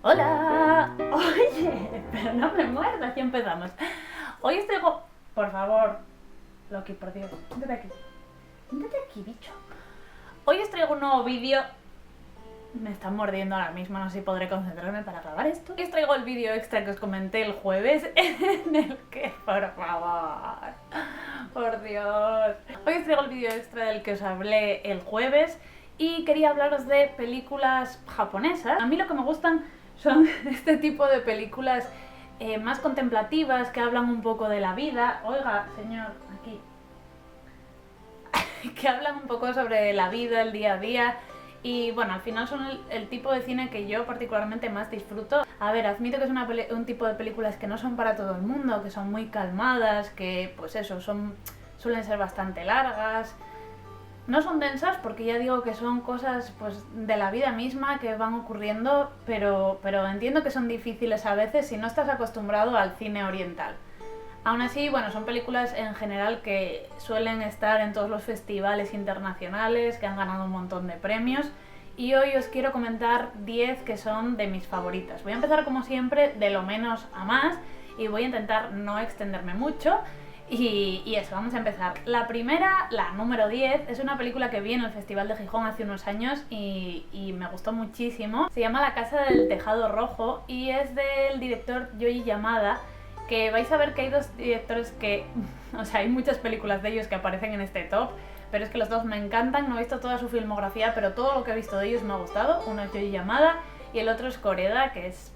Hola, oye, pero no me muerdas, ya empezamos. Hoy estoy Por favor, Loki, por Dios, siéntate aquí. Siéntate aquí, bicho. Hoy os traigo un nuevo vídeo. Me están mordiendo ahora mismo, no sé si podré concentrarme para grabar esto. Hoy os traigo el vídeo extra que os comenté el jueves, en el que, por favor, por Dios. Hoy os traigo el vídeo extra del que os hablé el jueves y quería hablaros de películas japonesas. A mí lo que me gustan son este tipo de películas más contemplativas, que hablan un poco de la vida. Oiga, señor, aquí. Que hablan un poco sobre la vida, el día a día. Y bueno, al final son el tipo de cine que yo particularmente más disfruto. A ver, admito que es un tipo de películas que no son para todo el mundo, que son muy calmadas, que pues eso, suelen ser bastante largas. No son densas porque ya digo que son cosas pues de la vida misma que van ocurriendo, pero entiendo que son difíciles a veces si no estás acostumbrado al cine oriental. Aún así, bueno, son películas en general que suelen estar en todos los festivales internacionales, que han ganado un montón de premios. Y hoy os quiero comentar 10 que son de mis favoritas. Voy a empezar como siempre de lo menos a más y voy a intentar no extenderme mucho. Y eso, vamos a empezar. La primera, la número 10, es una película que vi en el Festival de Gijón hace unos años y me gustó muchísimo. Se llama La Casa del Tejado Rojo y es del director Yoji Yamada, que vais a ver que hay dos directores que... O sea, hay muchas películas de ellos que aparecen en este top, pero es que los dos me encantan. No he visto toda su filmografía, pero todo lo que he visto de ellos me ha gustado. Uno es Yoji Yamada y el otro es Koreda, que es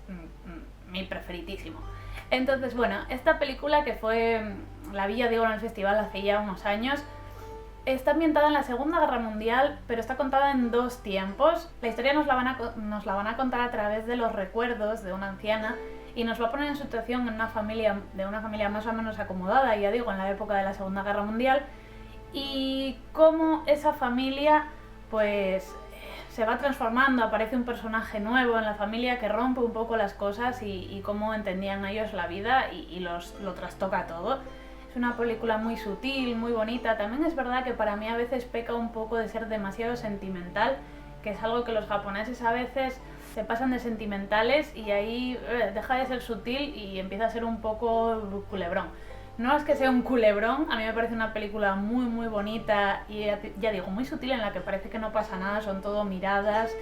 mi preferidísimo. Entonces, bueno, esta película que la vi, ya digo, en el festival hace ya unos años, está ambientada en la Segunda Guerra Mundial, pero está contada en dos tiempos. La historia nos la van a contar a través de los recuerdos de una anciana y nos va a poner en situación de una familia más o menos acomodada, ya digo, en la época de la Segunda Guerra Mundial, y cómo esa familia pues se va transformando, aparece un personaje nuevo en la familia que rompe un poco las cosas y cómo entendían ellos la vida y lo trastoca todo. Es una película muy sutil, muy bonita. También es verdad que para mí a veces peca un poco de ser demasiado sentimental, que es algo que los japoneses a veces se pasan de sentimentales y ahí deja de ser sutil y empieza a ser un poco culebrón. No es que sea un culebrón, a mí me parece una película muy muy bonita y ya digo, muy sutil, en la que parece que no pasa nada, son todo miradas,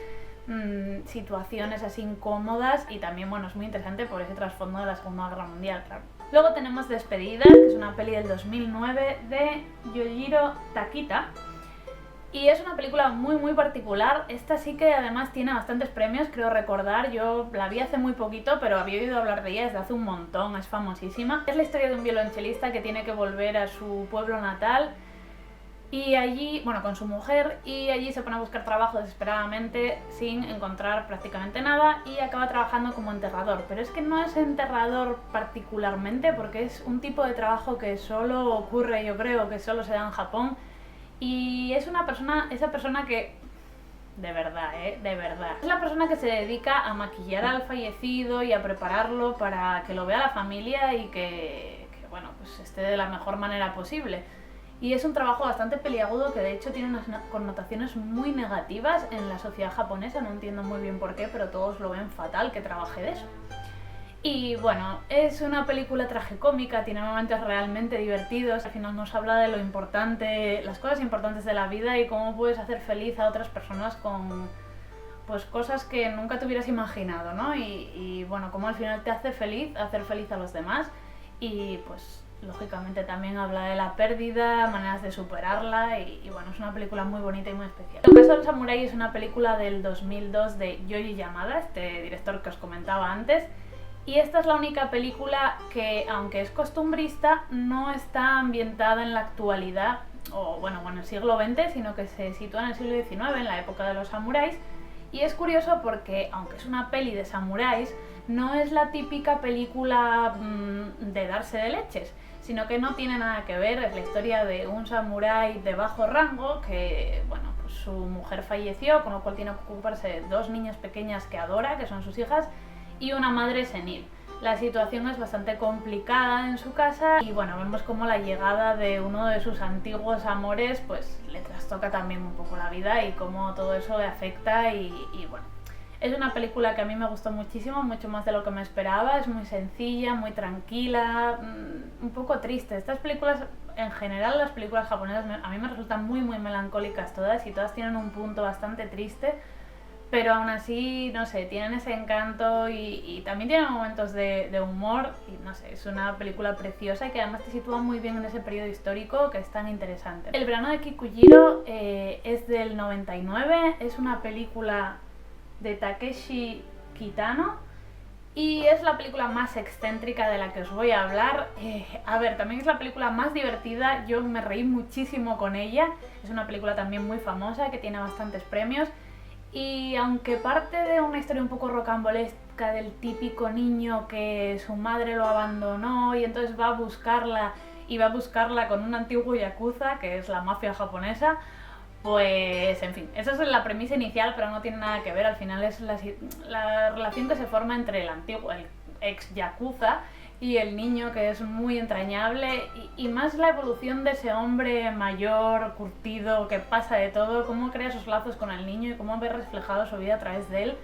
situaciones así incómodas, y también bueno, es muy interesante por ese trasfondo de la Segunda Guerra Mundial, claro. Luego tenemos Despedidas, que es una peli del 2009 de Yojiro Takita. Y es una película muy muy particular. Esta sí que además tiene bastantes premios, creo recordar. Yo la vi hace muy poquito, pero había oído hablar de ella desde hace un montón, es famosísima. Es la historia de un violonchelista que tiene que volver a su pueblo natal y allí, bueno, con su mujer, y allí se pone a buscar trabajo desesperadamente sin encontrar prácticamente nada y acaba trabajando como enterrador. Pero es que no es enterrador particularmente, porque es un tipo de trabajo que solo ocurre, yo creo, que solo se da en Japón. Y es esa persona que, de verdad, de verdad, es la persona que se dedica a maquillar al fallecido y a prepararlo para que lo vea la familia y que bueno, pues esté de la mejor manera posible. Y es un trabajo bastante peliagudo que de hecho tiene unas connotaciones muy negativas en la sociedad japonesa, no entiendo muy bien por qué, pero todos lo ven fatal que trabaje de eso. Y bueno, es una película tragicómica, tiene momentos realmente divertidos, al final nos habla de lo importante, las cosas importantes de la vida y cómo puedes hacer feliz a otras personas con pues cosas que nunca te hubieras imaginado, ¿no? Y bueno, cómo al final te hace feliz hacer feliz a los demás y pues lógicamente también habla de la pérdida, maneras de superarla y bueno, es una película muy bonita y muy especial. El caso del Samurái es una película del 2002 de Yoji Yamada, este director que os comentaba antes. Y esta es la única película que, aunque es costumbrista, no está ambientada en la actualidad, o bueno, en el siglo XX, sino que se sitúa en el siglo XIX, en la época de los samuráis. Y es curioso porque, aunque es una peli de samuráis, no es la típica película de darse de leches, sino que no tiene nada que ver. Es la historia de un samurái de bajo rango que, bueno, pues su mujer falleció, con lo cual tiene que ocuparse de dos niñas pequeñas que adora, que son sus hijas, y una madre senil. La situación es bastante complicada en su casa y bueno, vemos como la llegada de uno de sus antiguos amores pues le trastoca también un poco la vida y cómo todo eso le afecta y bueno, Es una película que a mí me gustó muchísimo, mucho más de lo que me esperaba. Es muy sencilla, muy tranquila, un poco triste. Estas películas, en general las películas japonesas, a mí me resultan muy melancólicas todas, y todas tienen un punto bastante triste, pero aún así, no sé, tienen ese encanto y también tienen momentos de humor, y no sé, es una película preciosa y que además te sitúa muy bien en ese periodo histórico que es tan interesante. El verano de Kikujiro es del 99, es una película de Takeshi Kitano y es la película más excéntrica de la que os voy a hablar. A ver, también es la película más divertida, yo me reí muchísimo con ella. Es una película también muy famosa que tiene bastantes premios, y aunque parte de una historia un poco rocambolesca del típico niño que su madre lo abandonó y entonces va a buscarla con un antiguo yakuza, que es la mafia japonesa, pues en fin, esa es la premisa inicial, pero no tiene nada que ver. Al final es la relación que se forma entre el ex yakuza y el niño, que es muy entrañable, y más la evolución de ese hombre mayor, curtido, que pasa de todo, cómo crea sus lazos con el niño y cómo ve reflejado su vida a través de él.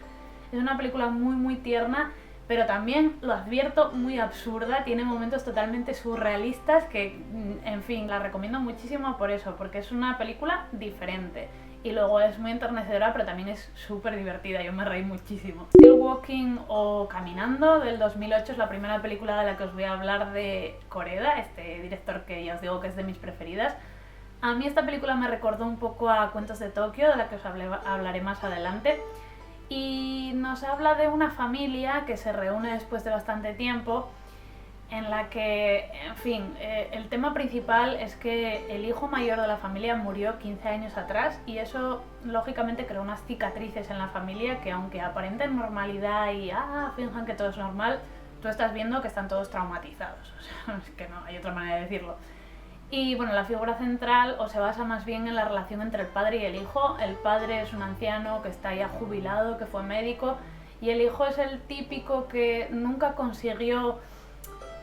Es una película muy tierna, pero también, lo advierto, muy absurda. Tiene momentos totalmente surrealistas que, en fin, la recomiendo muchísimo por eso, porque es una película diferente. Y luego es muy enternecedora, pero también es súper divertida, yo me reí muchísimo. Still Walking o Caminando, del 2008, es la primera película de la que os voy a hablar de Koreda, este director que ya os digo que es de mis preferidas. A mí esta película me recordó un poco a Cuentos de Tokio, de la que os hablaré más adelante. Y nos habla de una familia que se reúne después de bastante tiempo, en la que, en fin, el tema principal es que el hijo mayor de la familia murió 15 años atrás, y eso lógicamente creó unas cicatrices en la familia que, aunque aparenten normalidad y finjan que todo es normal, tú estás viendo que están todos traumatizados. O sea, es que no hay otra manera de decirlo. Y bueno, la figura central se basa más bien en la relación entre el padre y el hijo. El padre es un anciano que está ya jubilado, que fue médico, y el hijo es el típico que nunca consiguió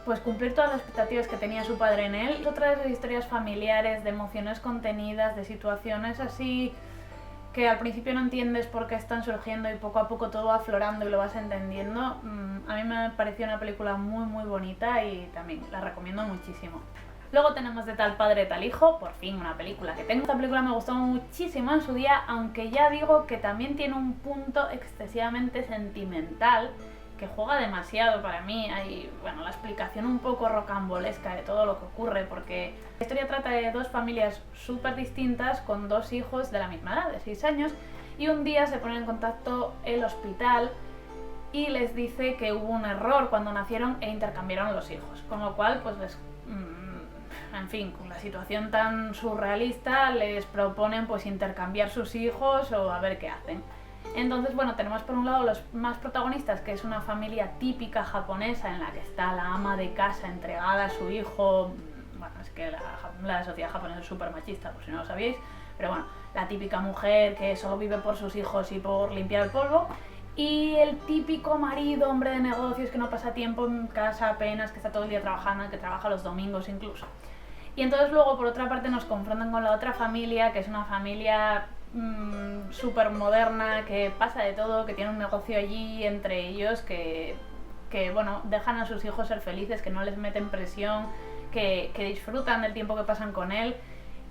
pues cumplir todas las expectativas que tenía su padre en él. Es otra de esas historias familiares, de emociones contenidas, de situaciones así que al principio no entiendes por qué están surgiendo y poco a poco todo va aflorando y lo vas entendiendo. A mí me pareció una película muy bonita y también la recomiendo muchísimo. Luego tenemos De tal padre, tal hijo, por fin una película que tengo. Esta película me gustó muchísimo en su día, aunque ya digo que también tiene un punto excesivamente sentimental que juega demasiado para mí. Hay, bueno, la explicación un poco rocambolesca de todo lo que ocurre, porque la historia trata de dos familias súper distintas con dos hijos de la misma edad, de 6 años, y un día se pone en contacto el hospital y les dice que hubo un error cuando nacieron e intercambiaron los hijos, con lo cual pues en fin, con la situación tan surrealista les proponen pues intercambiar sus hijos o a ver qué hacen. Entonces, bueno, tenemos por un lado los más protagonistas, que es una familia típica japonesa en la que está la ama de casa entregada a su hijo. Bueno, es que la sociedad japonesa es súper machista, por si no lo sabíais, pero bueno, la típica mujer que solo vive por sus hijos y por limpiar el polvo, y el típico marido, hombre de negocios, que no pasa tiempo en casa apenas, que está todo el día trabajando, que trabaja los domingos incluso. Y entonces luego, por otra parte, nos confrontan con la otra familia, que es una familia súper moderna, que pasa de todo, que tiene un negocio allí entre ellos, que bueno, dejan a sus hijos ser felices, que no les meten presión, que disfrutan del tiempo que pasan con él.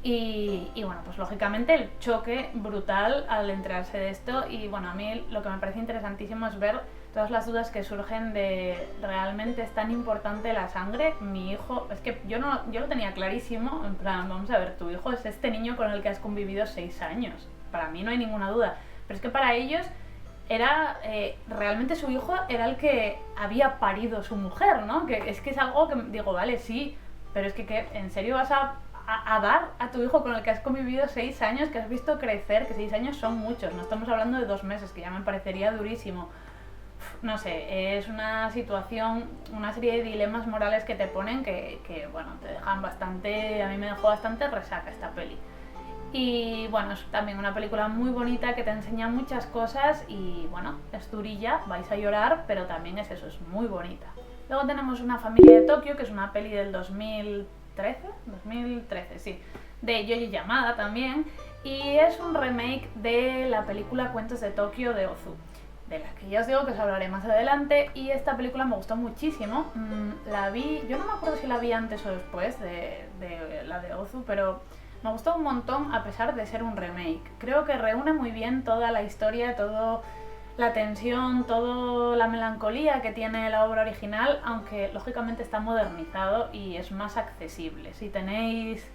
Y bueno, pues lógicamente el choque brutal al enterarse de esto. Y bueno, a mí lo que me parece interesantísimo es ver todas las dudas que surgen de realmente es tan importante la sangre. Mi hijo, es que yo lo tenía clarísimo, en plan, vamos a ver, tu hijo es este niño con el que has convivido 6 años. Para mí no hay ninguna duda, pero es que para ellos era realmente su hijo era el que había parido su mujer, ¿no? Que es algo que digo, vale, sí, pero es que ¿en serio vas a dar a tu hijo con el que has convivido 6 años, que has visto crecer? Que 6 años son muchos, no estamos hablando de 2 meses, que ya me parecería durísimo. No sé, es una situación, una serie de dilemas morales que te ponen que bueno, te dejan bastante, a mí me dejó bastante resaca esta peli. Y bueno, es también una película muy bonita que te enseña muchas cosas y bueno, es durilla, vais a llorar, pero también es eso, es muy bonita. Luego tenemos Una familia de Tokio, que es una peli del 2013, sí, de Yoji Yamada también, y es un remake de la película Cuentos de Tokio de Ozu. de la que ya os digo que os hablaré más adelante. Y esta película me gustó muchísimo. La vi, yo no me acuerdo si la vi antes o después de la de Ozu, pero me gustó un montón a pesar de ser un remake. Creo que reúne muy bien toda la historia, toda la tensión, toda la melancolía que tiene la obra original, aunque lógicamente está modernizado y es más accesible. Si tenéis,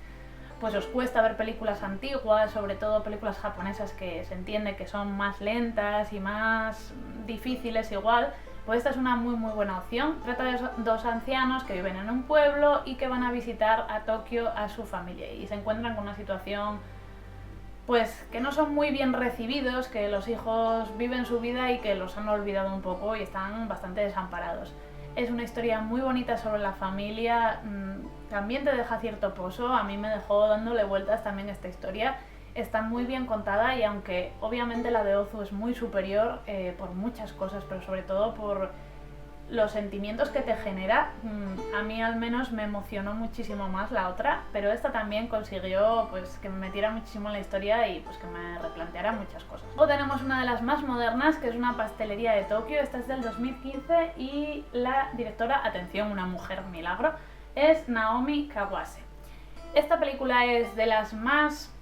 pues os cuesta ver películas antiguas, sobre todo películas japonesas que se entiende que son más lentas y más difíciles igual, pues esta es una muy buena opción. Trata de dos ancianos que viven en un pueblo y que van a visitar a Tokio a su familia y se encuentran con una situación pues que no son muy bien recibidos, que los hijos viven su vida y que los han olvidado un poco y están bastante desamparados. Es una historia muy bonita sobre la familia, también te deja cierto pozo, a mí me dejó dándole vueltas también esta historia. Está muy bien contada y aunque obviamente la de Ozu es muy superior por muchas cosas, pero sobre todo por los sentimientos que te genera, a mí al menos me emocionó muchísimo más la otra, pero esta también consiguió pues que me metiera muchísimo en la historia y pues que me replanteara muchas cosas. Luego tenemos una de las más modernas, que es Una pastelería de Tokio. Esta es del 2015 y la directora, atención, una mujer milagro, es Naomi Kawase. Esta película es de las más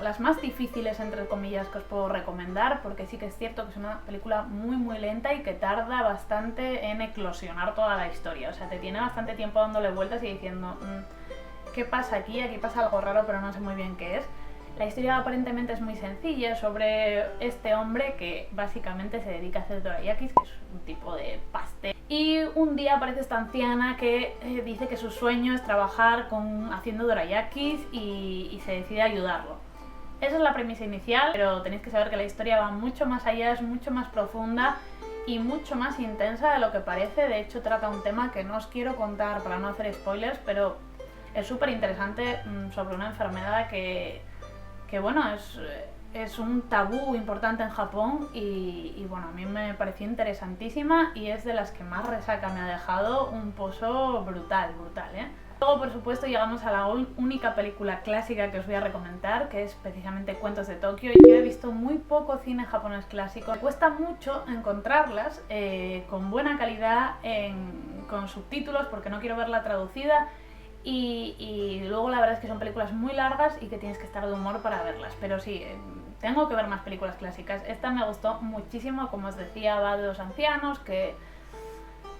las más difíciles, entre comillas, que os puedo recomendar, porque sí que es cierto que es una película muy lenta y que tarda bastante en eclosionar toda la historia. O sea, te tiene bastante tiempo dándole vueltas y diciendo ¿qué pasa aquí? Aquí pasa algo raro, pero no sé muy bien qué es. La historia aparentemente es muy sencilla, sobre este hombre que básicamente se dedica a hacer dorayakis, que es un tipo de pastel. Y un día aparece esta anciana que dice que su sueño es trabajar haciendo dorayakis y se decide a ayudarlo. Esa es la premisa inicial, pero tenéis que saber que la historia va mucho más allá, es mucho más profunda y mucho más intensa de lo que parece. De hecho, trata un tema que no os quiero contar para no hacer spoilers, pero es súper interesante, sobre una enfermedad que bueno, es un tabú importante en Japón y bueno, a mí me pareció interesantísima y es de las que más resaca me ha dejado, un pozo brutal, ¿eh? Luego, por supuesto, llegamos a la única película clásica que os voy a recomendar, que es precisamente Cuentos de Tokio. Yo he visto muy poco cine japonés clásico. Me cuesta mucho encontrarlas con buena calidad, con subtítulos, porque no quiero verla traducida. Y luego la verdad es que son películas muy largas y que tienes que estar de humor para verlas. Pero sí, tengo que ver más películas clásicas. Esta me gustó muchísimo, como os decía, va de dos ancianos que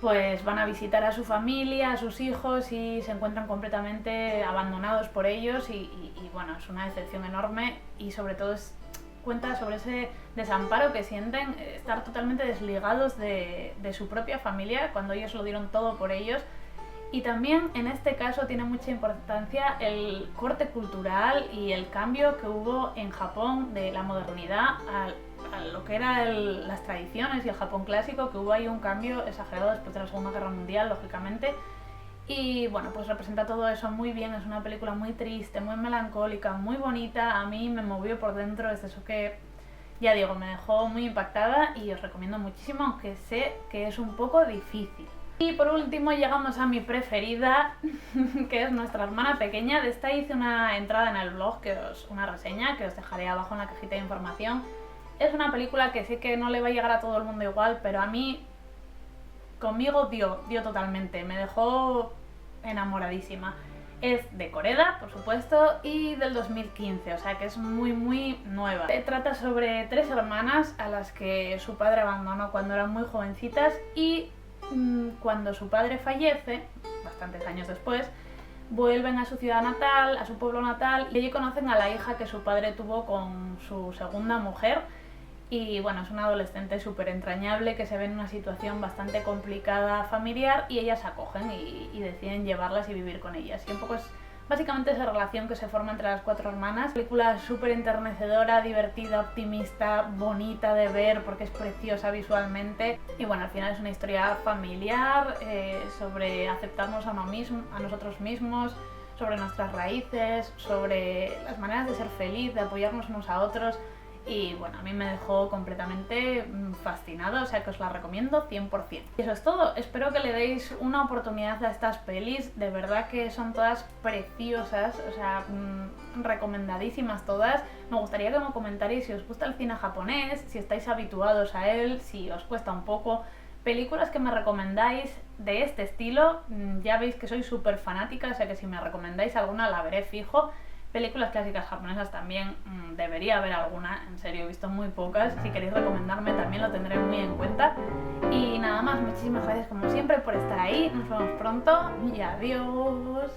pues van a visitar a su familia, a sus hijos y se encuentran completamente abandonados por ellos y bueno, es una decepción enorme y sobre todo cuenta sobre ese desamparo que sienten, estar totalmente desligados de su propia familia cuando ellos lo dieron todo por ellos. Y también en este caso tiene mucha importancia el corte cultural y el cambio que hubo en Japón de la modernidad a lo que eran las tradiciones y el Japón clásico, que hubo ahí un cambio exagerado después de la Segunda Guerra Mundial, lógicamente. Y bueno, pues representa todo eso muy bien, es una película muy triste, muy melancólica, muy bonita, a mí me movió por dentro, es eso que, ya digo, me dejó muy impactada y os recomiendo muchísimo, aunque sé que es un poco difícil. Y por último llegamos a mi preferida, que es Nuestra hermana pequeña. De esta hice una entrada en el blog, una reseña, que os dejaré abajo en la cajita de información. Es una película que sé que no le va a llegar a todo el mundo igual, pero a mí, conmigo dio totalmente, me dejó enamoradísima. Es de Koreda, por supuesto, y del 2015, o sea que es muy nueva. Trata sobre tres hermanas a las que su padre abandonó cuando eran muy jovencitas y cuando su padre fallece, bastantes años después, vuelven a su ciudad natal, a su pueblo natal, y allí conocen a la hija que su padre tuvo con su segunda mujer. Y bueno, es una adolescente súper entrañable que se ve en una situación bastante complicada familiar y ellas acogen y deciden llevarlas y vivir con ellas. Y un poco es básicamente esa relación que se forma entre las cuatro hermanas. Película súper enternecedora, divertida, optimista, bonita de ver porque es preciosa visualmente. Y bueno, al final es una historia familiar sobre aceptarnos a nosotros mismos, sobre nuestras raíces, sobre las maneras de ser feliz, de apoyarnos unos a otros. y bueno, a mí me dejó completamente fascinada, o sea que os la recomiendo 100%. Y eso es todo, espero que le deis una oportunidad a estas pelis, de verdad que son todas preciosas, o sea, recomendadísimas todas. Me gustaría que me comentarais si os gusta el cine japonés, si estáis habituados a él, si os cuesta un poco. Películas que me recomendáis de este estilo, ya veis que soy súper fanática, o sea que si me recomendáis alguna la veré fijo. Películas clásicas japonesas también debería haber alguna, en serio he visto muy pocas, si queréis recomendarme también lo tendré muy en cuenta. Y nada más, muchísimas gracias como siempre por estar ahí, nos vemos pronto y adiós.